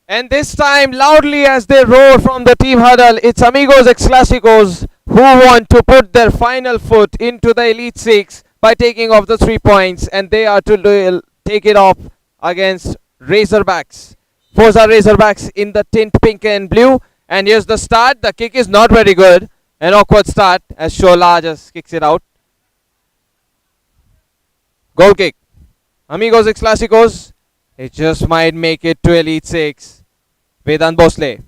And this time, loudly as they roar from the team huddle, it's Amigos ex Classicos who want to put their final foot into the Elite Six by taking off the 3 points, and they are to take it off against Razorbacks. Forza Razorbacks in the tint pink and blue. And here's the start. The kick is not very good. An awkward start as Shola just kicks it out. Goal kick. Amigos ex Classicos. It just might make it to Elite Six. Vedant Bhosle.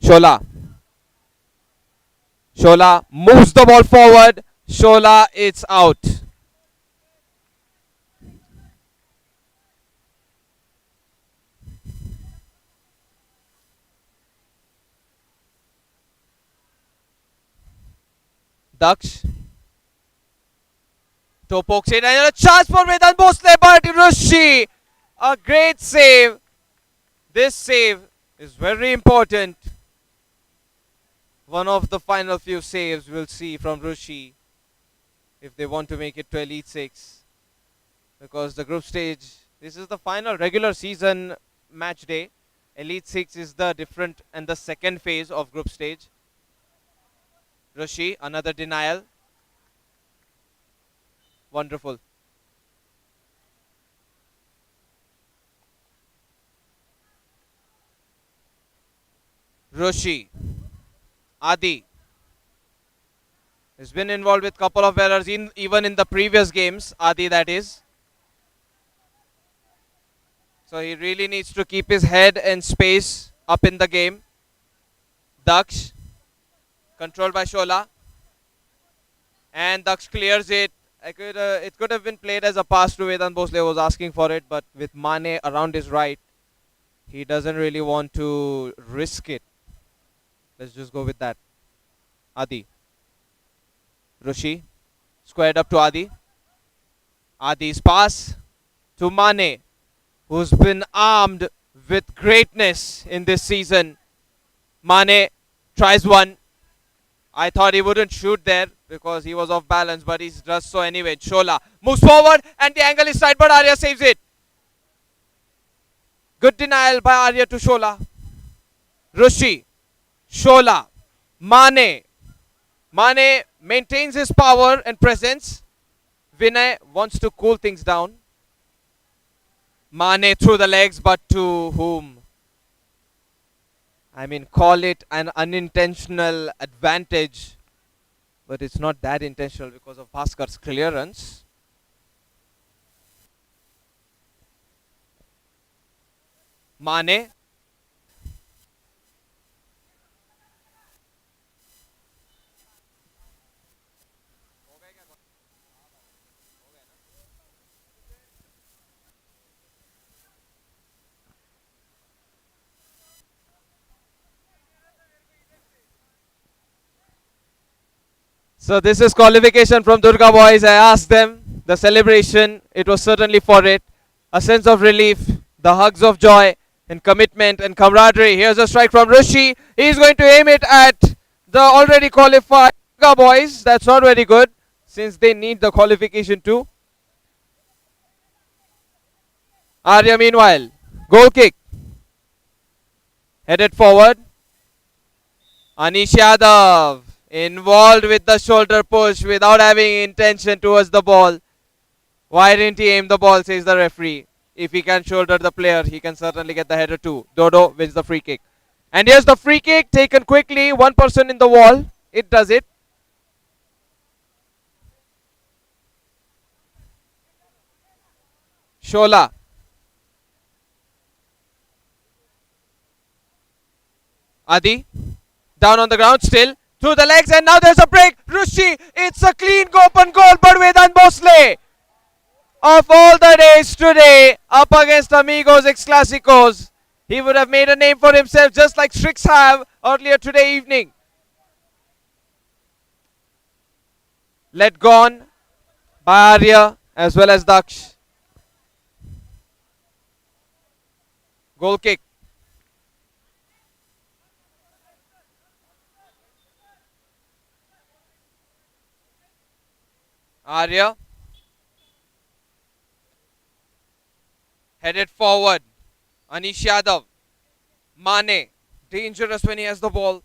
Shola. Shola moves the ball forward. Shola, it's out. Daksh. Toe pokes in and a chance for Vedant Bhosle, but Rushi. A great save. This save is very important. One of the final few saves we'll see from Rushi if they want to make it to Elite Six. Because the group stage, this is the final regular season match day. Elite Six is the different and the second phase of group stage. Rushi, another denial. Wonderful. Rushi. Adi has been involved with couple of errors even in the previous games. Adi, that is. So he really needs to keep his head and space up in the game. Daksh. Controlled by Shola. And Daksh clears it. It could have been played as a pass to Vedant Bhosle, was asking for it, but with Mane around his right, he doesn't really want to risk it. Let's just go with that. Adi. Rushi. Squared up to Adi. Adi's pass to Mane, who's been armed with greatness in this season. Mane tries one. I thought he wouldn't shoot there because he was off balance, but he does so anyway. Shola moves forward and the angle is tight, but Arya saves it. Good denial by Arya to Shola. Rushi. Shola. Mane. Mane maintains his power and presence. Vinay wants to cool things down. Mane through the legs, but to whom? I mean, call it an unintentional advantage, but it's not that intentional because of Bhaskar's clearance. Mane. So this is qualification from Durga boys. I asked them the celebration. It was certainly for it. A sense of relief, the hugs of joy and commitment and camaraderie. Here's a strike from Rishi. He's going to aim it at the already qualified Durga boys. That's not very good since they need the qualification too. Arya meanwhile. Goal kick. Headed forward. Anish Yadav. Involved with the shoulder push without having intention towards the ball. Why didn't he aim the ball, says the referee. If he can shoulder the player, he can certainly get the header too. Dodo wins the free kick. And here's the free kick taken quickly. One person in the wall. It does it. Shola. Adi. Down on the ground still. Through the legs, and now there's a break. Rushi, it's a clean open goal, but Vedant Bhosle, of all the days today, up against Amigos ex Classicos, he would have made a name for himself just like Strix have earlier today evening. Let gone by Arya as well as Daksh. Goal kick. Arya. Headed forward. Anish Yadav. Mane, dangerous when he has the ball.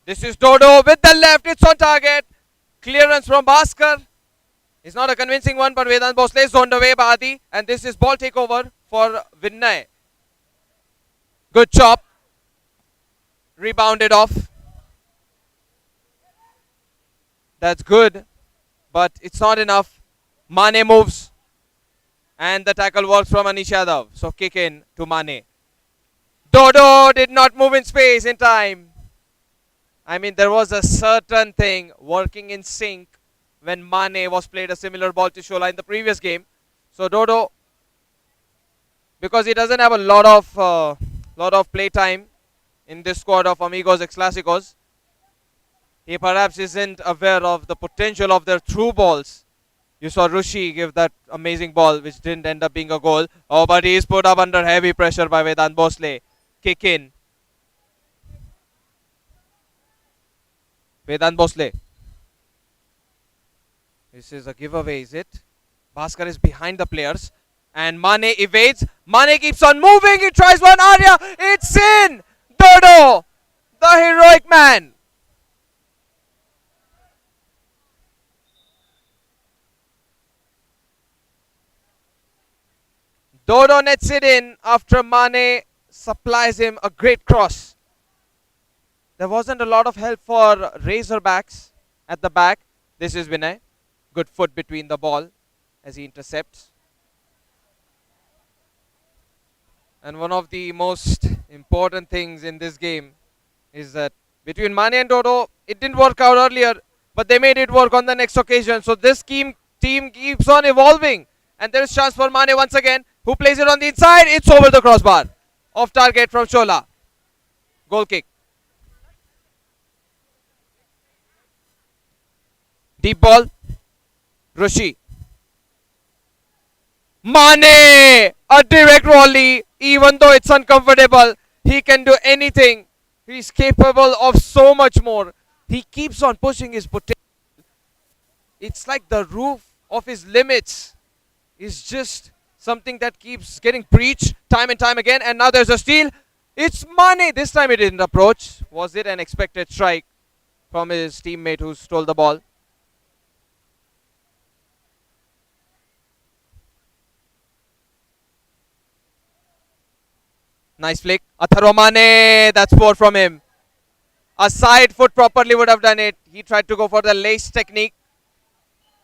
This is Dodo with the left. It's on target. Clearance from Bhaskar. It's not a convincing one, but Vedant Bhosle is zoned away by Adi. And this is ball takeover for Vinay. Good chop. Rebounded off. That's good, but it's not enough. Mane moves. And the tackle works from Anish Yadav. So kick in to Mane. Dodo did not move in space in time. I mean, there was a certain thing working in sync when Mane was played a similar ball to Shola in the previous game. So Dodo, because he doesn't have a lot of play time in this squad of Amigos ex Classicos, he perhaps isn't aware of the potential of their through balls. You saw Rushi give that amazing ball which didn't end up being a goal. Oh, but he's put up under heavy pressure by Vedant Bhosle. Kick in. Vedant Bhosle. This is a giveaway, is it? Bhaskar is behind the players. And Mane evades. Mane keeps on moving. He tries one. Arya. It's in. Dodo. The heroic man. Dodo nets it in after Mane supplies him a great cross. There wasn't a lot of help for Razorbacks at the back. This is Vinay. Good foot between the ball as he intercepts. And one of the most important things in this game is that between Mane and Dodo, it didn't work out earlier, but they made it work on the next occasion. So this team keeps on evolving. And there is chance for Mane once again, who plays it on the inside. It's over the crossbar. Off target from Shola. Goal kick. Deep ball. Rushi. Mane! A direct volley. Even though it's uncomfortable, he can do anything. He's capable of so much more. He keeps on pushing his potential. It's like the roof of his limits is just something that keeps getting breached time and time again. And now there's a steal. It's Mane. This time it didn't approach. Was it an expected strike from his teammate who stole the ball? Nice flick. Atharva Mane. That's 4 from him. A side foot properly would have done it. He tried to go for the lace technique.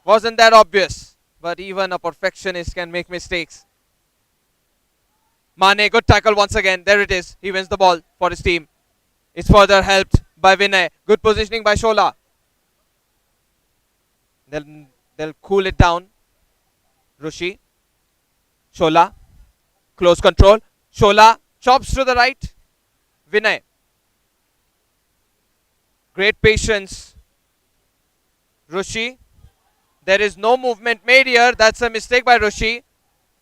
Wasn't that obvious? But even a perfectionist can make mistakes. Mane, good tackle once again. There it is. He wins the ball for his team. It's further helped by Vinay. Good positioning by Shola. They'll cool it down. Rushi. Shola. Close control. Shola chops to the right. Vinay. Great patience. Rushi. There is no movement made here. That's a mistake by Rushi.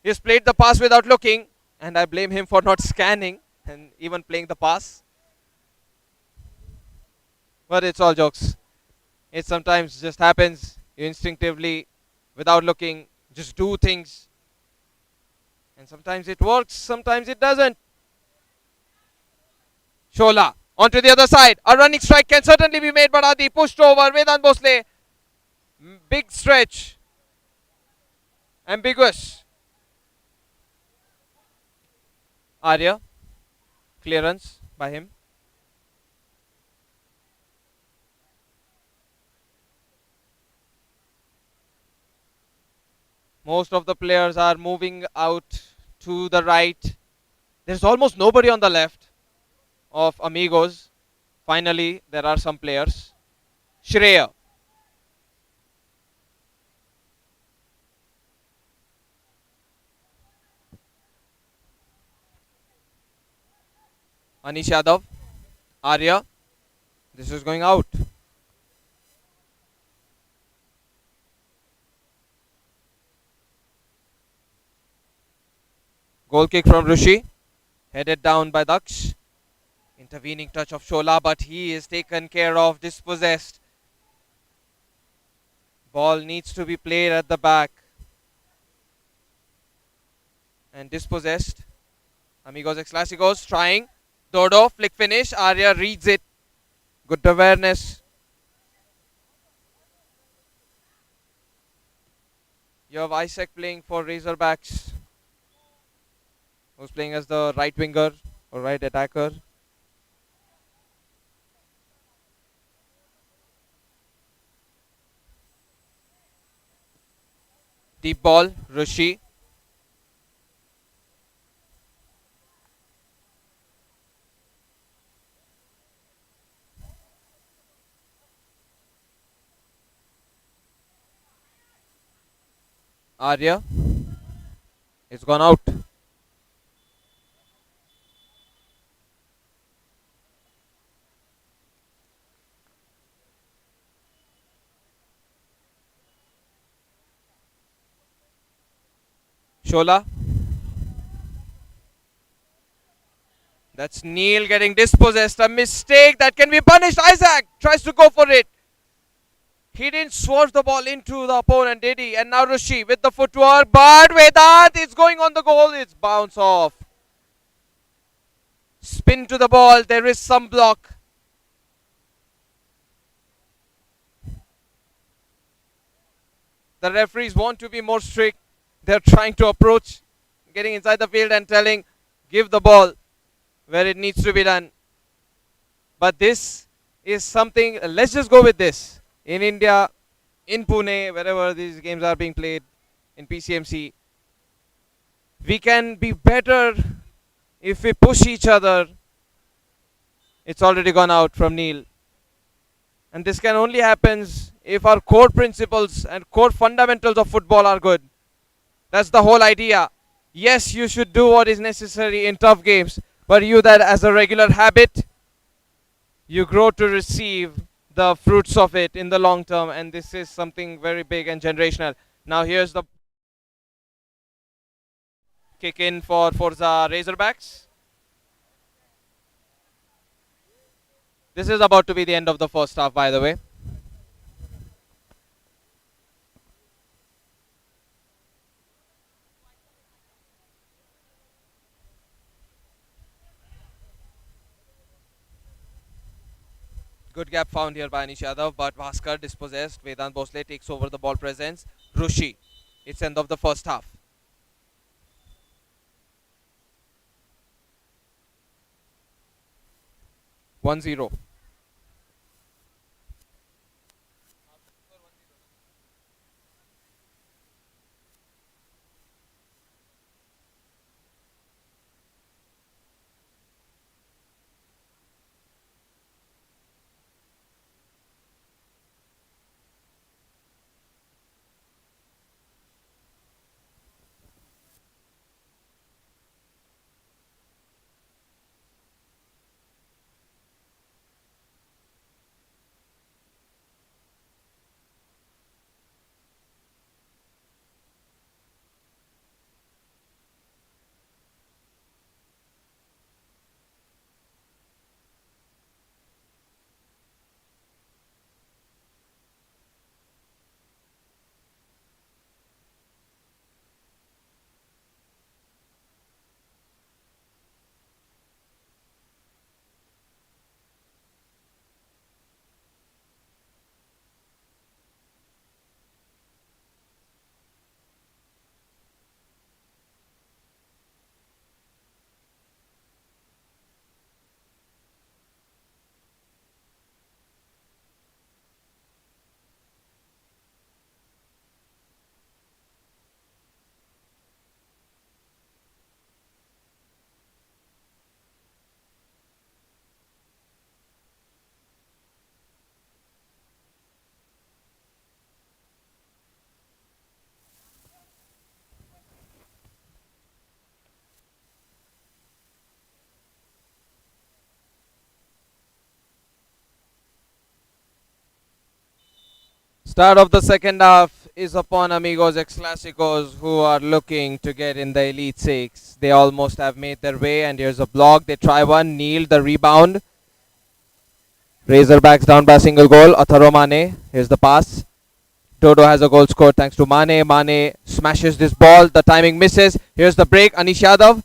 He's played the pass without looking. And I blame him for not scanning and even playing the pass. But it's all jokes. It sometimes just happens. You instinctively, without looking, just do things. And sometimes it works, sometimes it doesn't. Shola onto the other side. A running strike can certainly be made, but Adi pushed over. Vedant Bhosle. Big stretch. Ambiguous. Arya. Clearance by him. Most of the players are moving out to the right. There's almost nobody on the left of Amigos. Finally, there are some players. Shreya. Anish Yadav. Arya. This is going out. Goal kick from Rushi. Headed down by Daksh. Intervening touch of Shola, but he is taken care of, dispossessed. Ball needs to be played at the back. And dispossessed. Amigos ex Classicos trying. Dodo, flick finish. Arya reads it. Good awareness. You have Isaac playing for Razorbacks, who's playing as the right winger or right attacker. Deep ball, Rushi. Arya. It's gone out. Shola. That's Neil getting dispossessed. A mistake that can be punished. Isaac tries to go for it. He didn't swerve the ball into the opponent, did he? And now Rushi with the footwork. But Vedant is going on the goal. It's bounce off. Spin to the ball. There is some block. The referees want to be more strict. They're trying to approach, getting inside the field and telling, give the ball where it needs to be done. But this is something, let's just go with this. In India, in Pune, wherever these games are being played, in PCMC, we can be better if we push each other. It's already gone out from Neil. And this can only happen if our core principles and core fundamentals of football are good. That's the whole idea. Yes, you should do what is necessary in tough games, but you that as a regular habit, you grow to receive the fruits of it in the long term, and this is something very big and generational. Now here's the kick in for Forza Razorbacks. This is about to be the end of the first half, by the way. Good gap found here by Anish Yadav, but Bhaskar dispossessed. Vedant Bhosle takes over the ball presence. Rushi. It's end of the first half. One zero. Start of the second half is upon Amigos ex Classicos, who are looking to get in the Elite Six. They almost have made their way, and here's a block. They try one. Neil the rebound. Razorbacks down by a single goal. Atharo Mane. Here's the pass. Dodo has a goal scored thanks to Mane. Mane smashes this ball. The timing misses. Here's the break. Anish Yadav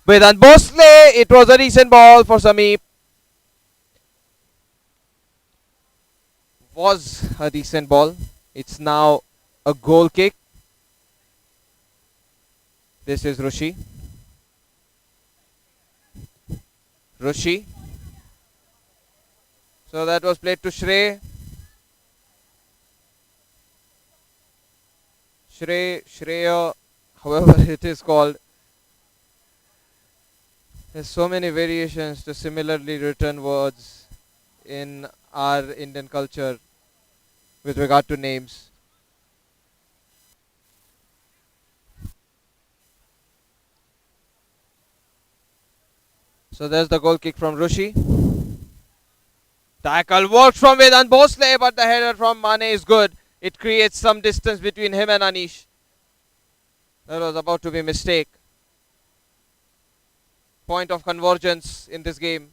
Vedant Bhosle. It was a decent ball for Sameep. Was a decent ball. It's now a goal kick. This is Rushi. Rushi. So that was played to Shrey. Shreya, however it is called. There's so many variations to similarly written words in our Indian culture with regard to names. So there's the goal kick from Rushi. Tackle works from Vedant Bhosle, but the header from Mane is good. It creates some distance between him and Anish. That was about to be a mistake. Point of convergence in this game.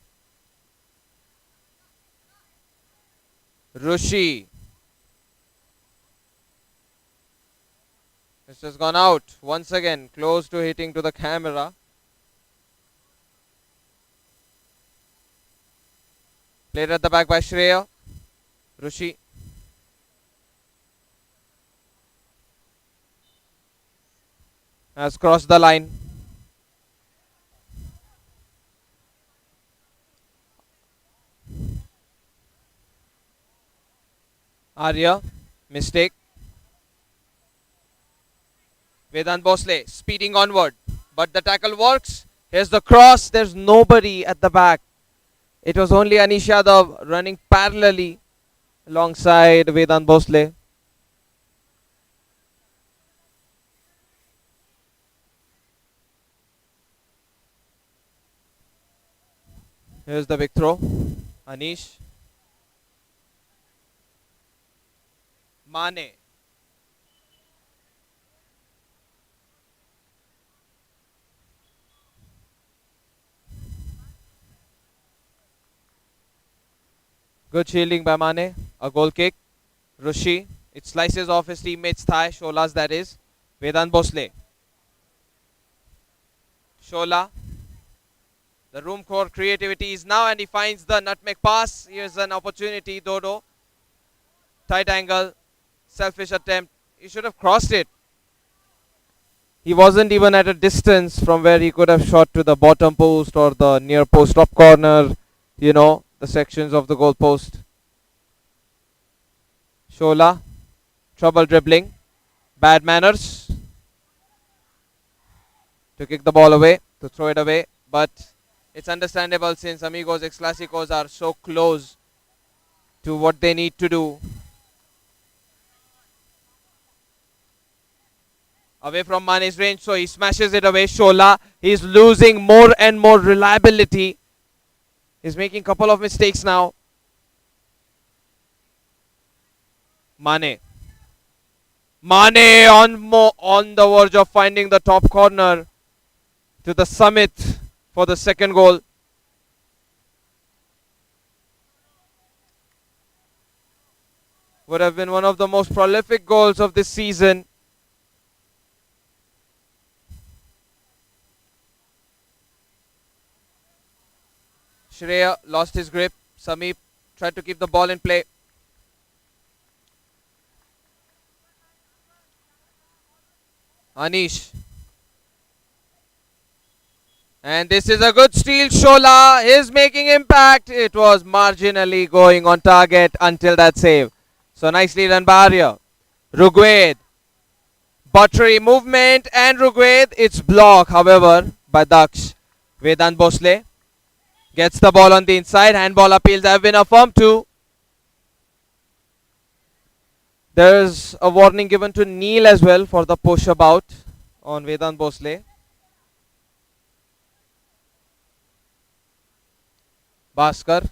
Rushi. This has gone out once again, close to hitting to the camera. Played at the back by Shreya. Rushi. Has crossed the line. Arya. Mistake. Vedant Bhosle speeding onward. But the tackle works. Here's the cross. There's nobody at the back. It was only Anish Yadav running parallelly alongside Vedant Bhosle. Here's the big throw. Anish. Mane. Good shielding by Mane. A goal kick. Rushi. It slices off his teammate's thigh. Shola's that is. Vedant Bhosle. Shola. The room for creativity is now, and he finds the nutmeg pass. Here's an opportunity. Dodo. Tight angle. Selfish attempt. He should have crossed it. He wasn't even at a distance from where he could have shot to the bottom post or the near post top corner. You know, the sections of the goal post. Shola. Trouble dribbling. Bad manners. To kick the ball away. To throw it away. But it's understandable since Amigos ex Classicos are so close to what they need to do. Away from Mane's range, so he smashes it away. Shola, he's losing more and more reliability. He's making a couple of mistakes now. Mane. Mane on the verge of finding the top corner to the summit for the second goal. Would have been one of the most prolific goals of this season. Shreya lost his grip. Sameep tried to keep the ball in play. Anish. And this is a good steal. Shola is making impact. It was marginally going on target until that save. So nicely done by Arya. Rugved. Buttery movement and Rugved. It's blocked, however, by Daksh. Vedant Bhosle gets the ball on the inside. Handball appeals have been affirmed too. There's a warning given to Neil as well for the push about on Vedant Bhosle. Bhaskar.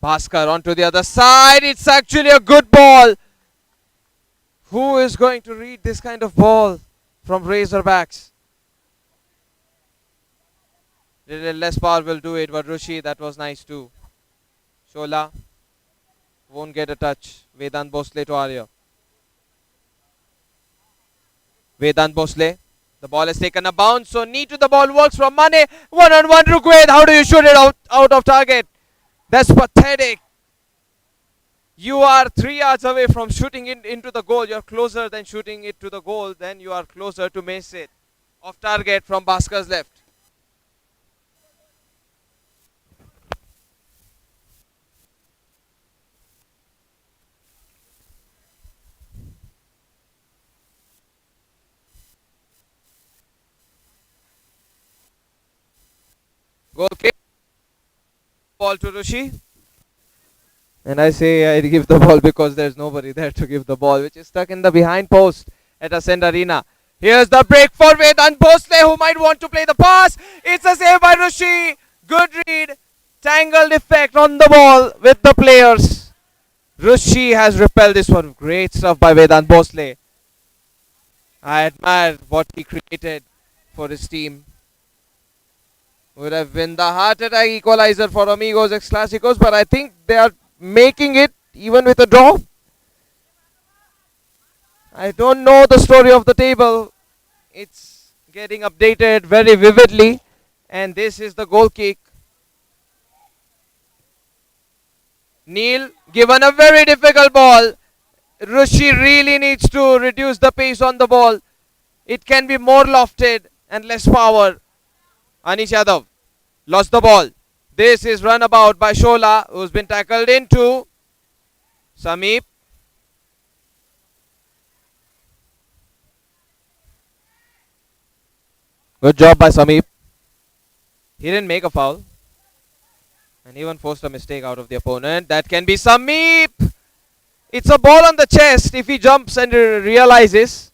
Bhaskar onto the other side. It's actually a good ball. Who is going to read this kind of ball from Razorbacks? Little less power will do it, but Rushi, that was nice too. Shola won't get a touch. Vedant Bhosle to Arya. Vedant Bhosle. The ball has taken a bounce, so knee to the ball works from Mane. One-on-one Rugved. How do you shoot it out of target? That's pathetic. You are 3 yards away from shooting it into the goal. You're closer than shooting it to the goal. Then you are closer to miss it. Off target from Bhaskar's left. Goal kick. Ball to Rishi. And I say I give the ball because there's nobody there to give the ball, which is stuck in the behind post at Ascend Arena. Here's the break for Vedant Bhosle, who might want to play the pass. It's a save by Rishi. Good read. Tangled effect on the ball with the players. Rishi has repelled this one. Great stuff by Vedant Bhosle. I admire what he created for his team. Would have been the heart attack equalizer for Amigos ex Classicos, but I think they are making it even with a draw. I don't know the story of the table. It's getting updated very vividly, and this is the goal kick. Neil given a very difficult ball. Rishi really needs to reduce the pace on the ball. It can be more lofted and less power. Anish Yadav lost the ball. This is run about by Shola, who's been tackled into Sameep. Good job by Sameep. He didn't make a foul. And even forced a mistake out of the opponent. That can be Sameep. It's a ball on the chest if he jumps and realizes.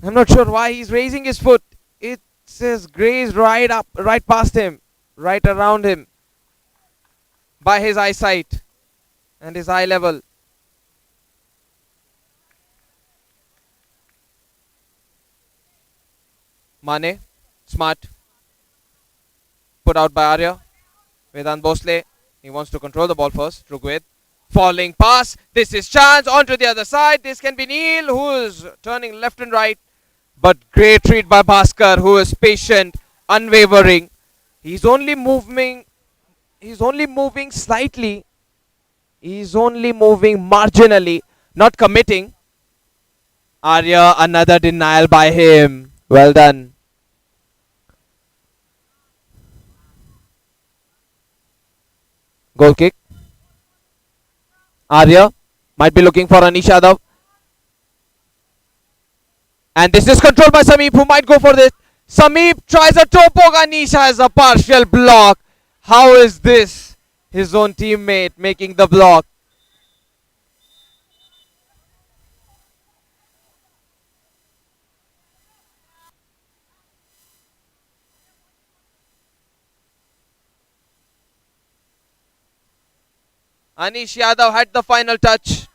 I'm not sure why he's raising his foot. It says grazed right past him, right around him, by his eyesight and his eye level. Mane, smart. Put out by Arya. Vedant Bhosle, he wants to control the ball first. Rugved, falling pass. This is chance onto the other side. This can be Neil, who is turning left and right. But great read by Bhaskar, who is patient, unwavering. He's only moving slightly. He's only moving marginally, not committing. Arya, another denial by him. Well done. Goal kick. Arya might be looking for Anish Yadav. And this is controlled by Sameep, who might go for this. Sameep tries a toe poke. Anish has a partial block. How is this? His own teammate making the block. Anish Yadav had the final touch.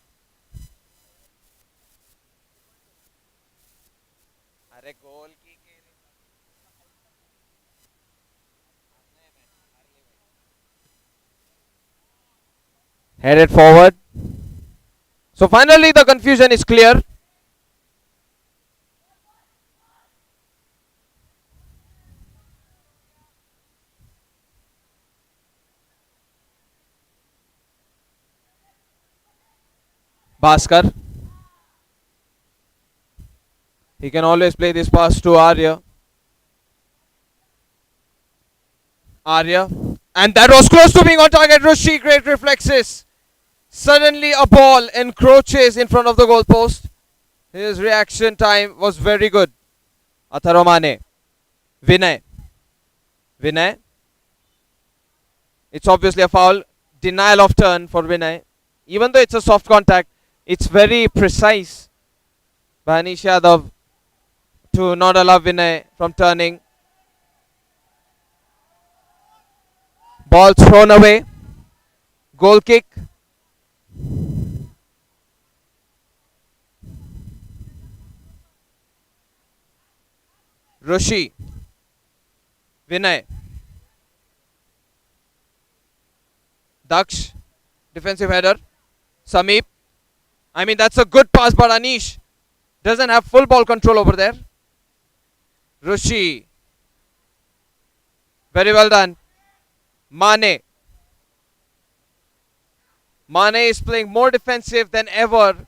Headed forward. So finally the confusion is clear. Bhaskar. He can always play this pass to Arya. Arya. And that was close to being on target. Rishi, great reflexes. Suddenly a ball encroaches in front of the goalpost. His reaction time was very good. Atharo Mane. Vinay. Vinay. It's obviously a foul. Denial of turn for Vinay. Even though it's a soft contact, it's very precise by Anish Yadav to not allow Vinay from turning. Ball thrown away. Goal kick. Rishi. Vinay. Daksh. Defensive header. Sameep. I mean, that's a good pass, but Anish Doesn't have full ball control over there. Rushi. Very well done. Mane. Mane is playing more defensive than ever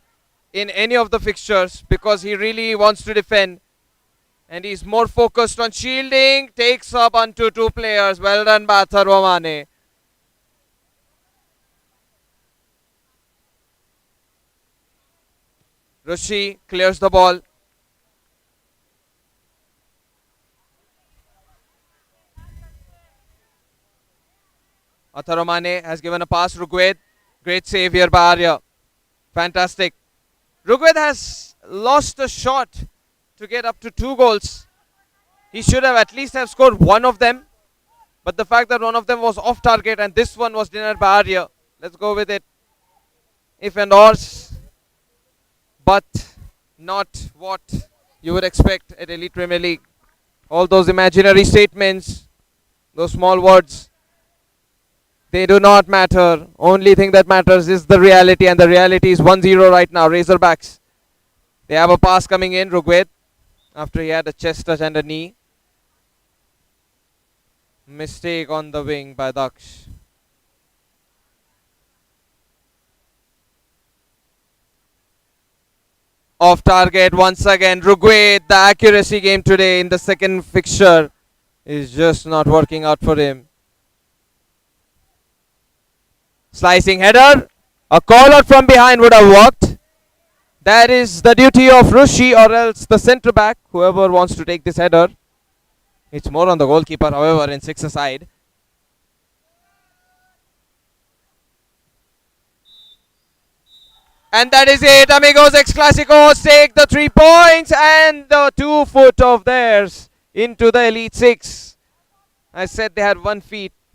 in any of the fixtures because he really wants to defend. And he's more focused on shielding. Takes up onto two players. Well done by Atharva Mane. Rushi clears the ball. Atharva Mane has given a pass. Rugved. Great save here by Arya. Fantastic. Rugved has lost a shot to get up to 2 goals. He should have at least have scored one of them. But the fact that one of them was off target and this one was denied by Arya. Let's go with it. If and ors. But not what you would expect at Elite Premier League. All those imaginary statements, those small words, they do not matter. Only thing that matters is the reality, and the reality is 1-0 right now. Razorbacks. They have a pass coming in. Rugved, after he had a chest touch and a knee. Mistake on the wing by Daksh. Off target once again. Rugved, the accuracy game today in the second fixture is just not working out for him. Slicing header. A call out from behind would have worked. That is the duty of Rushi or else the centre back, whoever wants to take this header. It's more on the goalkeeper, however, in 6-a-side. And that is it. Amigos ex Classicos take the 3 points and the 2 foot of theirs into the Elite Six. I said they had 1 feet.